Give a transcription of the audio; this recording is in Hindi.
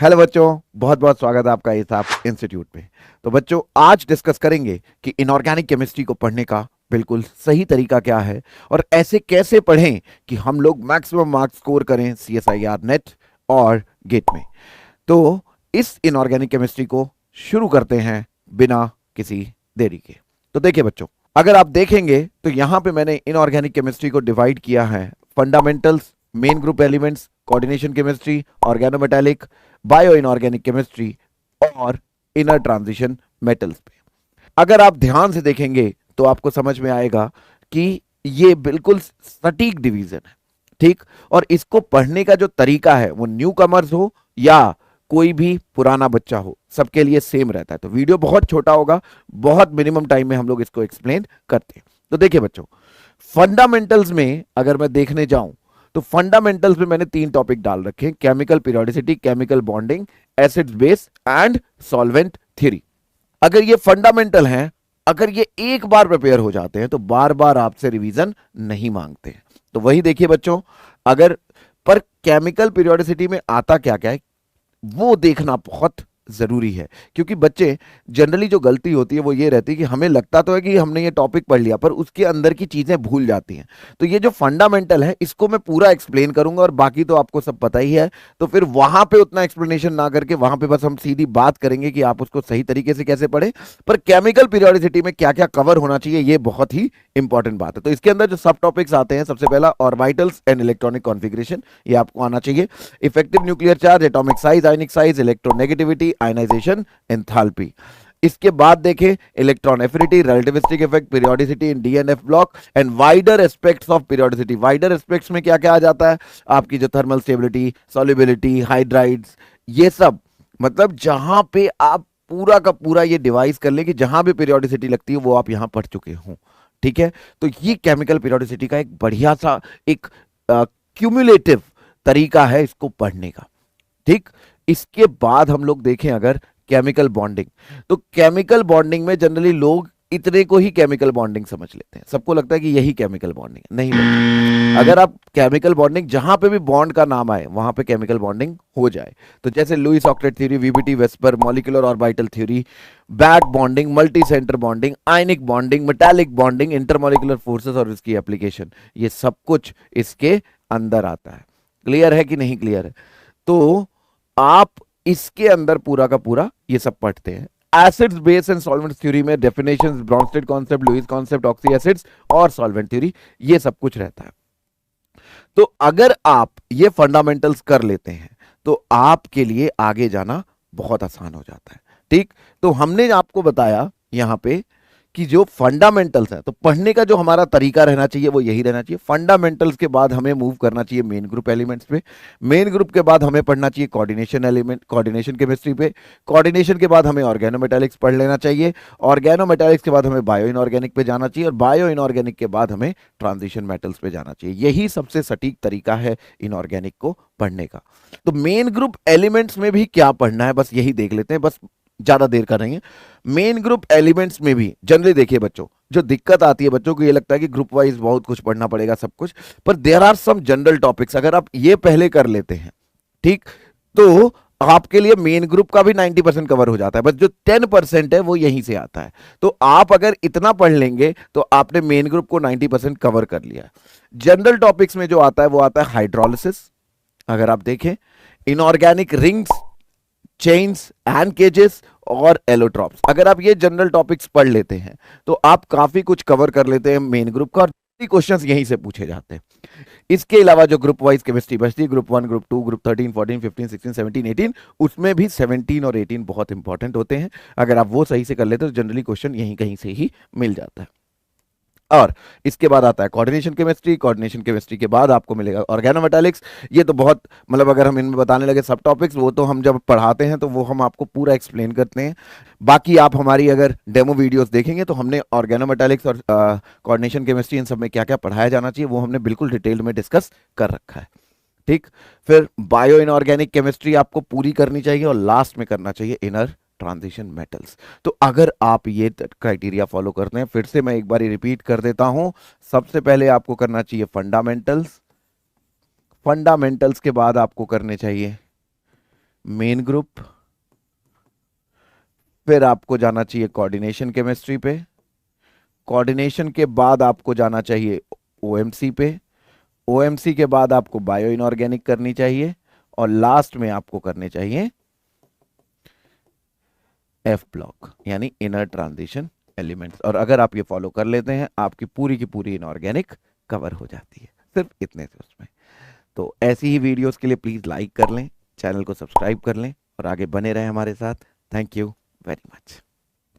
हेलो बच्चों, बहुत बहुत स्वागत है आपका इस आप इंस्टीट्यूट में। तो बच्चों, आज डिस्कस करेंगे कि इनऑर्गेनिक केमिस्ट्री को पढ़ने का बिल्कुल सही तरीका क्या है और ऐसे कैसे पढ़ें कि हम लोग मैक्सिमम मार्क्स स्कोर करें CSIR नेट और गेट में। तो इस इनऑर्गेनिक केमिस्ट्री को शुरू करते हैं बिना किसी देरी के। तो देखिए बच्चों, अगर आप देखेंगे तो यहां पे मैंने इनऑर्गेनिक केमिस्ट्री को डिवाइड किया है fundamentals, main group elements, coordination chemistry, organometallic, bio inorganic chemistry और इनर ट्रांजिशन मेटल्स पे। अगर आप ध्यान से देखेंगे तो आपको समझ में आएगा कि ये बिल्कुल सटीक डिवीजन है, ठीक। और इसको पढ़ने का जो तरीका है वो न्यू कमर्स हो या कोई भी पुराना बच्चा हो, सबके लिए सेम रहता है। तो वीडियो बहुत छोटा होगा, बहुत मिनिमम टाइम में हम लोग इसको एक्सप्लेन करते हैं। तो देखिए बच्चों, फंडामेंटल्स में अगर मैं देखने जाऊं तो फंडामेंटल्स में मैंने 3 टॉपिक डाल रखे हैं: chemical periodicity, chemical bonding, acids base and solvent theory. अगर ये फंडामेंटल हैं, अगर ये एक बार प्रिपेयर हो जाते हैं तो बार बार आपसे रिवीजन नहीं मांगते हैं। तो वही देखिए बच्चों, अगर पर केमिकल पीरियोडिसिटी में आता क्या क्या है वो देखना बहुत जरूरी है, क्योंकि बच्चे जनरली जो गलती होती है वो ये रहती है कि हमें लगता तो है कि हमने ये टॉपिक पढ़ लिया, पर उसके अंदर की चीजें भूल जाती हैं। तो ये जो फंडामेंटल है इसको मैं पूरा एक्सप्लेन करूंगा और बाकी तो आपको सब पता ही है। तो फिर वहां पे उतना एक्सप्लेनेशन ना करके वहां पे बस हम सीधी बात करेंगे कि आप उसको सही तरीके से कैसे पढ़े। पर केमिकल पीरियोडिसिटी में क्या क्या कवर होना चाहिए ये बहुत ही इंपॉर्टेंट बात है। तो इसके अंदर जो सब टॉपिक्स आते हैं, सबसे पहला ऑर्बिटल्स एंड इलेक्ट्रॉनिक कॉन्फिगरेशन, ये आपको आना चाहिए। Effective nuclear charge, atomic size, ionic size, electronegativity, ionization, enthalpy. इसके बाद देखें electron affinity, relativistic effect, periodicity in DNF block and wider aspects of periodicity. Wider aspects में क्या क्या आ जाता है? आपकी जो थर्मल स्टेबिलिटी, सॉल्युबिलिटी, हाइड्राइड्स, ये सब। मतलब जहां पे आप पूरा का पूरा ये डिवाइस कर ले कि जहां भी पीरियोडिसिटी लगती है वो आप यहां पढ़ चुके हो, ठीक है। तो ये केमिकल पीरियोडिसिटी का एक बढ़िया सा एक क्यूमुलेटिव तरीका है इसको पढ़ने का, ठीक। इसके बाद हम लोग देखें अगर केमिकल बॉन्डिंग, तो केमिकल बॉन्डिंग में जनरली लोग इतने को ही केमिकल बॉन्डिंग समझ लेते हैं। सबको लगता है कि यही केमिकल बॉन्डिंग है, नहीं लगता। अगर आप केमिकल बॉन्डिंग जहां पे भी बॉन्ड का नाम आए वहां पे केमिकल बॉन्डिंग हो जाए, तो जैसे Lewis octet theory, VBT VSEPR, molecular orbital theory, back bonding, multi centre bonding, ionic bonding, metallic bonding, intermolecular forces और इसकी एप्लीकेशन, ये सब कुछ इसके अंदर आता है। क्लियर है कि नहीं क्लियर है? तो आप इसके अंदर पूरा का पूरा ये सब पढ़ते हैं। Acids base and solvent theory में definitions, Bronsted concept, Lewis concept, oxy acids और सॉल्वेंट थ्योरी, ये सब कुछ रहता है। तो अगर आप ये फंडामेंटल्स कर लेते हैं तो आपके लिए आगे जाना बहुत आसान हो जाता है, ठीक। तो हमने आपको बताया यहां पे कि जो फंडामेंटल्स है, तो पढ़ने का जो हमारा तरीका रहना चाहिए वो यही रहना चाहिए। फंडामेंटल्स के बाद हमें मूव करना चाहिए मेन ग्रुप एलिमेंट्स पे। मेन ग्रुप के बाद हमें पढ़ना चाहिए कोऑर्डिनेशन एलिमेंट, कोऑर्डिनेशन केमिस्ट्री पे। कोऑर्डिनेशन के बाद हमें ऑर्गेनोमेटालिक्स पढ़ लेना चाहिए। ऑर्गेनोमेटालिक्स के बाद हमें बायो इनऑर्गेनिक पे जाना चाहिए और बायो इनऑर्गेनिक के बाद हमें ट्रांजिशन मेटल्स पे जाना चाहिए। यही सबसे सटीक तरीका है इनऑर्गेनिक को पढ़ने का। तो मेन ग्रुप एलिमेंट्स में भी क्या पढ़ना है बस यही देख लेते हैं, बस ज्यादा देर कर रही है। मेन ग्रुप एलिमेंट्स में भी जनरली देखिए बच्चों, जो दिक्कत आती है बच्चों को ये लगता है कि ग्रुप वाइज बहुत कुछ पढ़ना पड़ेगा सब कुछ, पर there are some general topics. अगर आप ये पहले कर लेते हैं, ठीक, तो आपके लिए मेन ग्रुप का भी 90% कवर हो जाता है। बस जो 10% है वो यहीं से आता है। तो आप अगर इतना पढ़ लेंगे तो आपने मेन ग्रुप को 90% कवर कर लिया है। जनरल टॉपिक्स में जो आता है वो आता है हाइड्रोलिसिस। अगर आप देखें इनऑर्गेनिक रिंग्स, चेन्स एंड केजेस और एलोट्रॉप्स, अगर आप ये जनरल टॉपिक्स पढ़ लेते हैं तो आप काफी कुछ कवर कर लेते हैं मेन ग्रुप का और क्वेश्चंस यहीं से पूछे जाते हैं। इसके अलावा जो ग्रुप वाइज केमिस्ट्री बचती है, ग्रुप 1, ग्रुप 2, ग्रुप 13, 14, 15, 16, 17, 18, उसमें भी 17 और 18 बहुत इंपॉर्टेंट होते हैं। अगर आप वो सही से कर लेते हैं तो जनरली क्वेश्चन यहीं कहीं से ही मिल जाता है। और इसके बाद आता है कोऑर्डिनेशन केमिस्ट्री। कोऑर्डिनेशन केमिस्ट्री के बाद आपको मिलेगा ऑर्गेनोमेटालिक्स। ये तो बहुत मतलब अगर हम इनमें बताने लगे सब टॉपिक्स, वो तो हम जब पढ़ाते हैं तो वो हम आपको पूरा एक्सप्लेन करते हैं। बाकी आप हमारी अगर डेमो वीडियोस देखेंगे तो हमने ऑर्गेनोमेटालिक्स और कोऑर्डिनेशन केमिस्ट्री इन सब में क्या क्या पढ़ाया जाना चाहिए वो हमने बिल्कुल डिटेल में डिस्कस कर रखा है, ठीक। फिर बायो इनऑर्गेनिक केमिस्ट्री आपको पूरी करनी चाहिए और लास्ट में करना चाहिए इनर ट्रांजिशन मेटल्स। तो अगर आप ये क्राइटेरिया फॉलो करते हैं, फिर से मैं एक बार रिपीट कर देता हूं, सबसे पहले आपको करना चाहिए फंडामेंटल्स। फंडामेंटल्स के बाद आपको करने चाहिए मेन ग्रुप, फिर आपको जाना चाहिए कोऑर्डिनेशन केमिस्ट्री पे, कोऑर्डिनेशन के बाद आपको जाना चाहिए ओएमसी पे, ओएमसी के बाद आपको बायो इनऑर्गेनिक करनी चाहिए, और लास्ट में आपको करने चाहिए एफ ब्लॉक यानी इनर ट्रांजिशन एलिमेंट्स। और अगर आप ये फॉलो कर लेते हैं आपकी पूरी की पूरी इनऑर्गेनिक कवर हो जाती है, सिर्फ इतने से उसमें। तो ऐसी ही वीडियोस के लिए प्लीज लाइक कर लें, चैनल को सब्सक्राइब कर लें और आगे बने रहें हमारे साथ। Thank you very much.